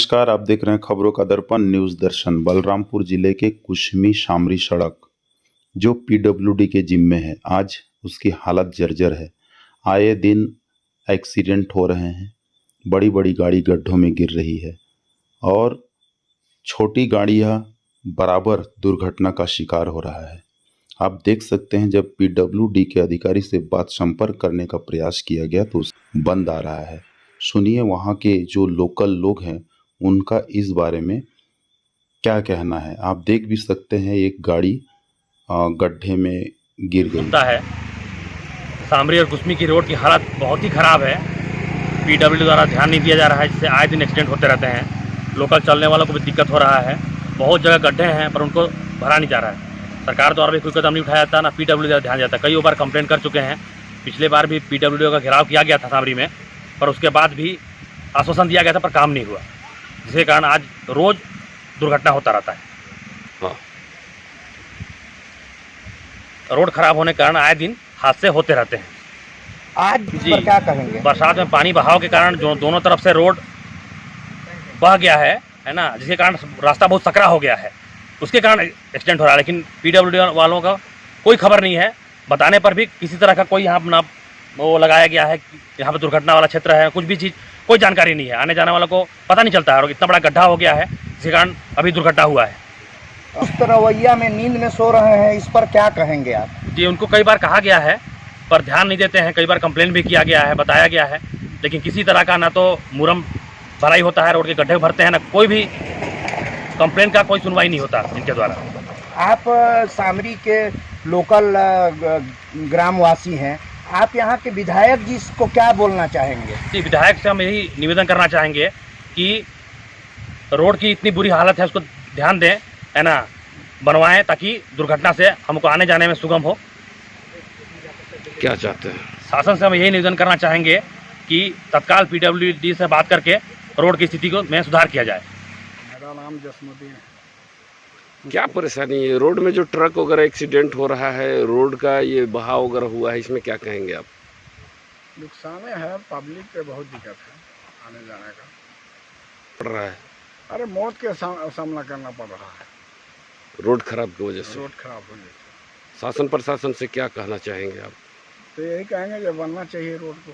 नमस्कार, आप देख रहे हैं खबरों का दर्पण न्यूज़ दर्शन। बलरामपुर जिले के कुशमी शामरी सड़क जो पीडब्ल्यूडी के जिम्मे है, आज उसकी हालत जर्जर है। आए दिन एक्सीडेंट हो रहे हैं, बड़ी बड़ी गाड़ी गड्ढों में गिर रही है और छोटी गाड़ियां बराबर दुर्घटना का शिकार हो रहा है। आप देख सकते हैं, जब पीडब्ल्यूडी के अधिकारी से बात संपर्क करने का प्रयास किया गया तो बंद आ रहा है। सुनिए वहाँ के जो लोकल लोग हैं उनका इस बारे में क्या कहना है। आप देख भी सकते हैं, एक गाड़ी गड्ढे में गिर गई है। शामरी और कुशमी की रोड की हालत बहुत ही ख़राब है। पीडब्ल्यूडी द्वारा ध्यान नहीं दिया जा रहा है, जिससे आए दिन एक्सीडेंट होते रहते हैं। लोकल चलने वालों को भी दिक्कत हो रहा है। बहुत जगह गड्ढे हैं पर उनको भरा नहीं जा रहा है। सरकार द्वारा भी कोई कदम नहीं उठाया जाता, ना पीडब्ल्यूडी द्वारा ध्यान जाता। कई बार कंप्लेन कर चुके हैं। पिछले बार भी पीडब्ल्यूडी का घेराव किया गया था शामरी में, पर उसके बाद भी आश्वासन दिया गया था पर काम नहीं हुआ, जिसके कारण आज रोज़ दुर्घटना होता रहता है। हाँ। रोड खराब होने के कारण आए दिन हादसे होते रहते हैं। आज जी क्या कहेंगे? बरसात में पानी बहाव के कारण जो दोनों तरफ से रोड बह गया है ना, जिसके कारण रास्ता बहुत सकरा हो गया है, उसके कारण एक्सीडेंट हो रहा है। लेकिन पीडब्ल्यूडी वालों का कोई खबर नहीं है, बताने पर भी किसी तरह का कोई यहाँ ना वो लगाया गया है कि यहाँ पर दुर्घटना वाला क्षेत्र है, कुछ भी चीज़ कोई जानकारी नहीं है। आने जाने वालों को पता नहीं चलता है और इतना बड़ा गड्ढा हो गया है, जिसके कारण अभी दुर्घटना हुआ है। उस रवैया में नींद में सो रहे हैं, इस पर क्या कहेंगे आप? जी, उनको कई बार कहा गया है पर ध्यान नहीं देते हैं। कई बार कंप्लेन भी किया गया है, बताया गया है, लेकिन किसी तरह का ना तो मुरम भराई होता है, रोड के गड्ढे भरते हैं, ना कोई भी कंप्लेन का कोई सुनवाई नहीं होता इनके द्वारा। आप शामरी के लोकल ग्रामवासी हैं, आप यहाँ के विधायक जी को क्या बोलना चाहेंगे? जी, विधायक से हम यही निवेदन करना चाहेंगे कि रोड की इतनी बुरी हालत है, उसको ध्यान दें, है ना, बनवाएं, ताकि दुर्घटना से हमको आने जाने में सुगम हो। क्या चाहते हैं? शासन से हम यही निवेदन करना चाहेंगे कि तत्काल पीडब्ल्यूडी से बात करके रोड की स्थिति को में सुधार किया जाए। मेरा नाम जसमुद्दीन है। क्या परेशानी है? रोड में जो ट्रक वगैरह एक्सीडेंट हो रहा है, रोड का ये बहाव वगैरह हुआ है, इसमें क्या कहेंगे आप? नुकसान है, पब्लिक पे बहुत दिक्कत है आने जाने का पड़ रहा है। अरे मौत के सामना करना पड़ रहा है रोड खराब की वजह से। रोड खराब होने से। शासन प्रशासन से क्या कहना चाहेंगे आप? तो यही कहेंगे जो बनना चाहिए रोड को।